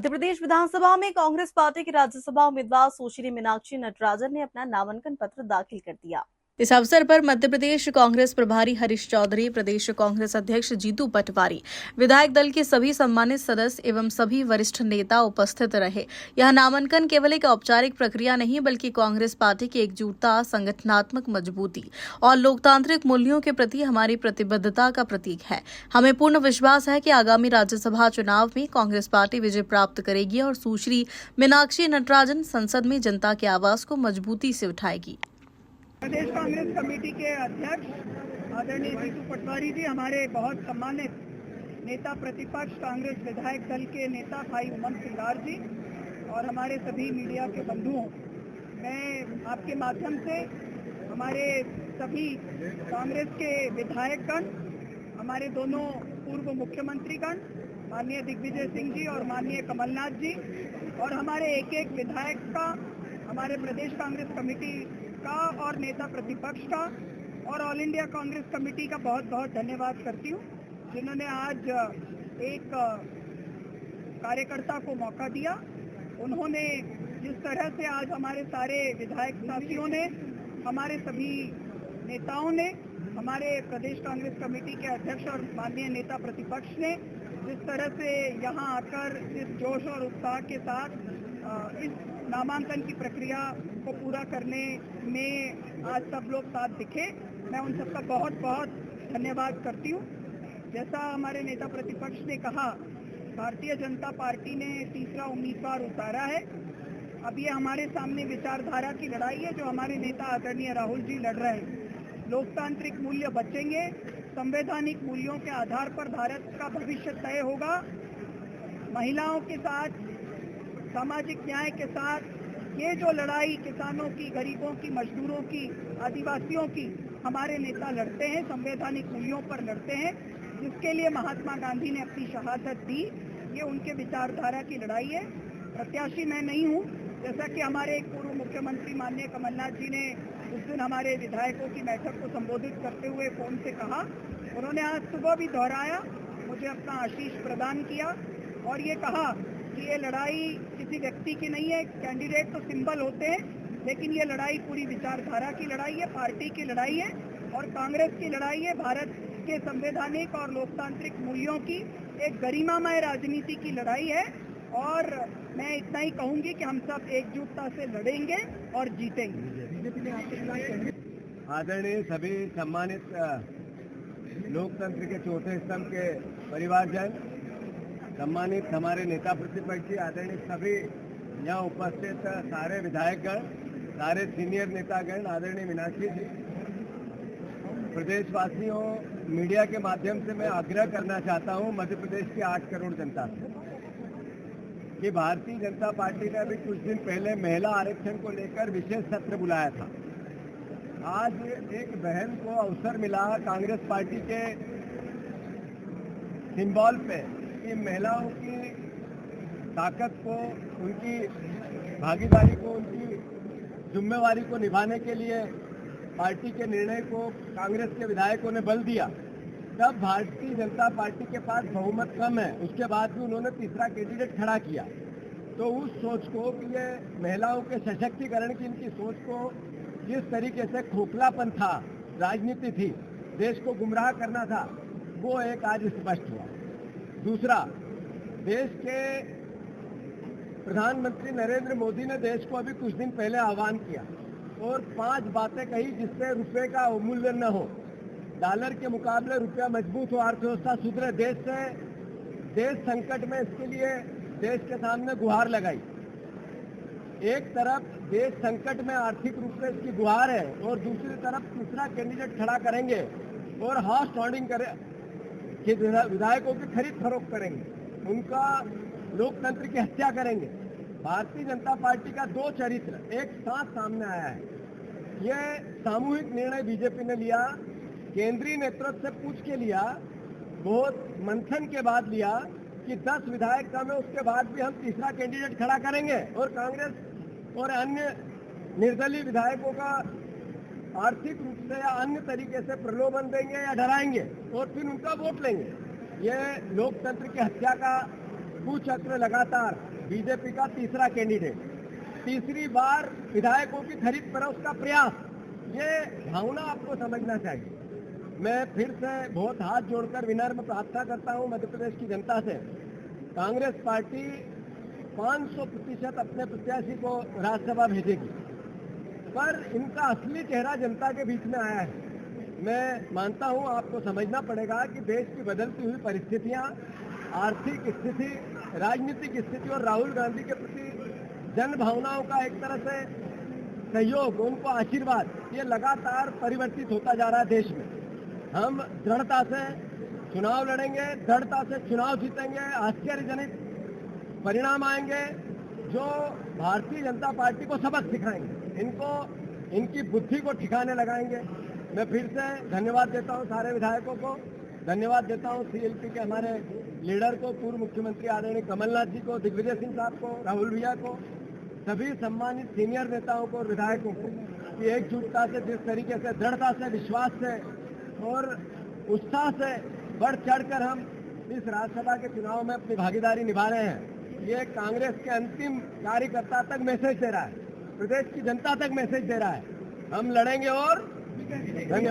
मध्य प्रदेश विधानसभा में कांग्रेस पार्टी की राज्यसभा उम्मीदवार सुश्री मीनाक्षी नटराजन ने अपना नामांकन पत्र दाखिल कर दिया। इस अवसर पर मध्य प्रदेश कांग्रेस प्रभारी हरीश चौधरी, प्रदेश कांग्रेस अध्यक्ष जीतू पटवारी, विधायक दल के सभी सम्मानित सदस्य एवं सभी वरिष्ठ नेता उपस्थित रहे। यह नामांकन केवल एक औपचारिक प्रक्रिया नहीं बल्कि कांग्रेस पार्टी की एकजुटता, संगठनात्मक मजबूती और लोकतांत्रिक मूल्यों के प्रति हमारी प्रतिबद्धता का प्रतीक है। हमें पूर्ण विश्वास है कि आगामी राज्यसभा चुनाव में कांग्रेस पार्टी विजय प्राप्त करेगी और सुश्री मीनाक्षी नटराजन संसद में जनता की आवाज को मजबूती से उठाएगी। प्रदेश कांग्रेस कमेटी के अध्यक्ष आदरणीय जीतू पटवारी जी, हमारे बहुत सम्मानित नेता प्रतिपक्ष कांग्रेस विधायक दल के नेता भाई उमंग सिंगार जी और हमारे सभी मीडिया के बंधुओं, मैं आपके माध्यम से हमारे सभी कांग्रेस के विधायकगण, हमारे दोनों पूर्व मुख्यमंत्रीगण माननीय दिग्विजय सिंह जी और माननीय कमलनाथ जी और हमारे एक एक विधायक का, हमारे प्रदेश कांग्रेस कमेटी का और नेता प्रतिपक्ष का और ऑल इंडिया कांग्रेस कमेटी का बहुत बहुत धन्यवाद करती हूँ, जिन्होंने आज एक कार्यकर्ता को मौका दिया। उन्होंने जिस तरह से आज हमारे सारे विधायक साथियों ने, हमारे सभी नेताओं ने, हमारे प्रदेश कांग्रेस कमेटी के अध्यक्ष और माननीय नेता प्रतिपक्ष ने जिस तरह से यहाँ आकर इस जोश और उत्साह के साथ इस नामांकन की प्रक्रिया को पूरा करने में आज सब लोग साथ दिखे, मैं उन सबका बहुत बहुत धन्यवाद करती हूँ। जैसा हमारे नेता प्रतिपक्ष ने कहा, भारतीय जनता पार्टी ने तीसरा उम्मीदवार उतारा है। अब ये हमारे सामने विचारधारा की लड़ाई है जो हमारे नेता आदरणीय राहुल जी लड़ रहे हैं। लोकतांत्रिक मूल्य बचेंगे, संवैधानिक मूल्यों के आधार पर भारत का भविष्य तय होगा। महिलाओं के साथ, सामाजिक न्याय के साथ ये जो लड़ाई किसानों की, गरीबों की, मजदूरों की, आदिवासियों की हमारे नेता लड़ते हैं, संवैधानिक मूल्यों पर लड़ते हैं, जिसके लिए महात्मा गांधी ने अपनी शहादत दी। ये उनके विचारधारा की लड़ाई है। प्रत्याशी मैं नहीं हूँ। जैसा कि हमारे एक पूर्व मुख्यमंत्री माननीय कमलनाथ जी ने उस दिन हमारे विधायकों की बैठक को संबोधित करते हुए फोन से कहा, उन्होंने आज सुबह भी दोहराया, मुझे अपना आशीष प्रदान किया और ये कहा कि ये लड़ाई किसी व्यक्ति की नहीं है। कैंडिडेट तो सिंबल होते हैं, लेकिन ये लड़ाई पूरी विचारधारा की लड़ाई है, पार्टी की लड़ाई है और कांग्रेस की लड़ाई है। भारत के संवैधानिक और लोकतांत्रिक मूल्यों की एक गरिमामय राजनीति की लड़ाई है और मैं इतना ही कहूंगी कि हम सब एकजुटता से लड़ेंगे और जीतेंगे। आदरणीय सभी सम्मानित लोकतंत्र के चौथे स्तंभ के परिवारजन, सम्मानित हमारे नेता प्रतिपक्ष, आदरणीय सभी यहाँ उपस्थित सारे विधायकगण, सारे सीनियर नेतागण, आदरणीय मीनाक्षी जी, प्रदेशवासियों, मीडिया के माध्यम से मैं आग्रह करना चाहता हूँ मध्य प्रदेश की 8 करोड़ जनता से कि भारतीय जनता पार्टी ने अभी कुछ दिन पहले महिला आरक्षण को लेकर विशेष सत्र बुलाया था। आज एक बहन को अवसर मिला कांग्रेस पार्टी के सिंबल पे कि महिलाओं की ताकत को, उनकी भागीदारी को, उनकी जिम्मेवारी को निभाने के लिए पार्टी के निर्णय को कांग्रेस के विधायकों ने बल दिया। तब भारतीय जनता पार्टी के पास बहुमत कम है, उसके बाद भी उन्होंने तीसरा कैंडिडेट खड़ा किया। तो उस सोच को कि ये महिलाओं के सशक्तिकरण की इनकी सोच को जिस तरीके से खोखलापन था, राजनीति थी, देश को गुमराह करना था, वो एक आज स्पष्ट हुआ। दूसरा, देश के प्रधानमंत्री नरेंद्र मोदी ने देश को अभी कुछ दिन पहले आह्वान किया और 5 बातें कही जिससे रुपए का अवमूल्यन न हो, डॉलर के मुकाबले रुपया मजबूत हो, अर्थव्यवस्था सुधरे, देश संकट में, इसके लिए देश के सामने गुहार लगाई। एक तरफ देश संकट में आर्थिक रूप से इसकी गुहार है और दूसरी तरफ तीसरा कैंडिडेट खड़ा करेंगे और हाउस स्टैंडिंग के विधायकों की खरीद फरोख्त करेंगे, उनका लोकतंत्र की हत्या करेंगे। भारतीय जनता पार्टी का 2 चरित्र एक साथ सामने आया है। ये सामूहिक निर्णय बीजेपी ने लिया, केंद्रीय नेतृत्व से पूछ के लिया, बहुत मंथन के बाद लिया कि 10 विधायक कम है, उसके बाद भी हम तीसरा कैंडिडेट खड़ा करेंगे और कांग्रेस और अन्य निर्दलीय विधायकों का आर्थिक रूप से या अन्य तरीके से प्रलोभन देंगे या डराएंगे और फिर उनका वोट लेंगे। ये लोकतंत्र की हत्या का कुचक्र लगातार बीजेपी का तीसरा कैंडिडेट, तीसरी बार विधायकों की खरीद पर उसका प्रयास, ये भावना आपको समझना चाहिए। मैं फिर से बहुत हाथ जोड़कर विनम्र प्रार्थना करता हूं मध्य प्रदेश की जनता से, कांग्रेस पार्टी 500% अपने प्रत्याशी को राज्यसभा भेजेगी, पर इनका असली चेहरा जनता के बीच में आया है। मैं मानता हूं आपको समझना पड़ेगा कि देश की बदलती हुई परिस्थितियां, आर्थिक स्थिति, राजनीतिक स्थिति और राहुल गांधी के प्रति जन भावनाओं का एक तरह से सहयोग, उनको आशीर्वाद, ये लगातार परिवर्तित होता जा रहा है देश में। हम दृढ़ता से चुनाव लड़ेंगे, दृढ़ता से चुनाव जीतेंगे, आश्चर्यजनक परिणाम आएंगे जो भारतीय जनता पार्टी को सबक सिखाएंगे, इनको इनकी बुद्धि को ठिकाने लगाएंगे। मैं फिर से धन्यवाद देता हूं सारे विधायकों को, धन्यवाद देता हूं सीएलपी के हमारे लीडर को, पूर्व मुख्यमंत्री आदरणीय कमलनाथ जी को, दिग्विजय सिंह साहब को, राहुल भैया को, सभी सम्मानित सीनियर नेताओं को और विधायकों को कि एकजुटता से, जिस तरीके से, दृढ़ता से, विश्वास से और उत्साह से बढ़ चढ़कर हम इस राज्यसभा के चुनाव में अपनी भागीदारी निभा रहे हैं, ये कांग्रेस के अंतिम कार्यकर्ता तक मैसेज दे रहा है, प्रदेश की जनता तक मैसेज दे रहा है। हम लड़ेंगे और धन्यवाद।